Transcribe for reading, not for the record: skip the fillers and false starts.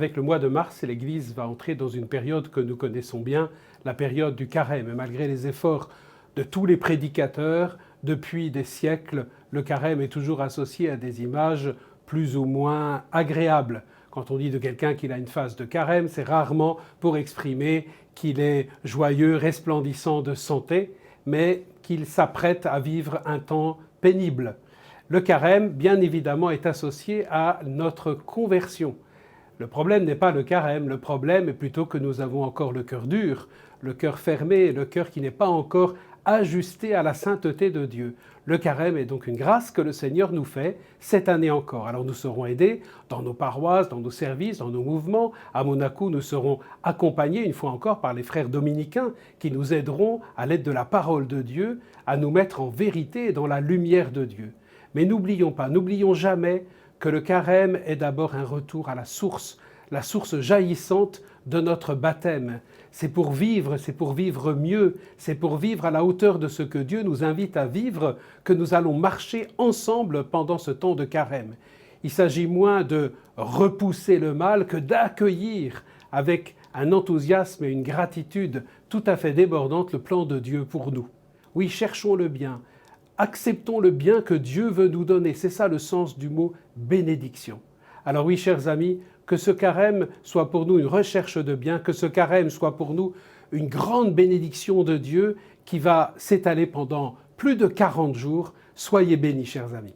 avec le mois de mars, l'Église va entrer dans une période que nous connaissons bien, la période du carême. Et malgré les efforts de tous les prédicateurs, depuis des siècles, le carême est toujours associé à des images plus ou moins agréables. Quand on dit de quelqu'un qu'il a une phase de carême, c'est rarement pour exprimer qu'il est joyeux, resplendissant de santé, mais qu'il s'apprête à vivre un temps pénible. Le carême, bien évidemment, est associé à notre conversion. Le problème n'est pas le carême, le problème est plutôt que nous avons encore le cœur dur, le cœur fermé, le cœur qui n'est pas encore ajusté à la sainteté de Dieu. Le carême est donc une grâce que le Seigneur nous fait cette année encore. Alors nous serons aidés dans nos paroisses, dans nos services, dans nos mouvements. À Monaco, nous serons accompagnés une fois encore par les frères dominicains qui nous aideront à l'aide de la parole de Dieu à nous mettre en vérité et dans la lumière de Dieu. Mais n'oublions pas, n'oublions jamais que le carême est d'abord un retour à la source jaillissante de notre baptême. C'est pour vivre mieux, c'est pour vivre à la hauteur de ce que Dieu nous invite à vivre que nous allons marcher ensemble pendant ce temps de carême. Il s'agit moins de repousser le mal que d'accueillir avec un enthousiasme et une gratitude tout à fait débordante le plan de Dieu pour nous. Oui, cherchons le bien, acceptons le bien que Dieu veut nous donner. C'est ça le sens du mot bénédiction. Alors oui, chers amis, que ce carême soit pour nous une recherche de bien, que ce carême soit pour nous une grande bénédiction de Dieu qui va s'étaler pendant plus de 40 jours. Soyez bénis, chers amis.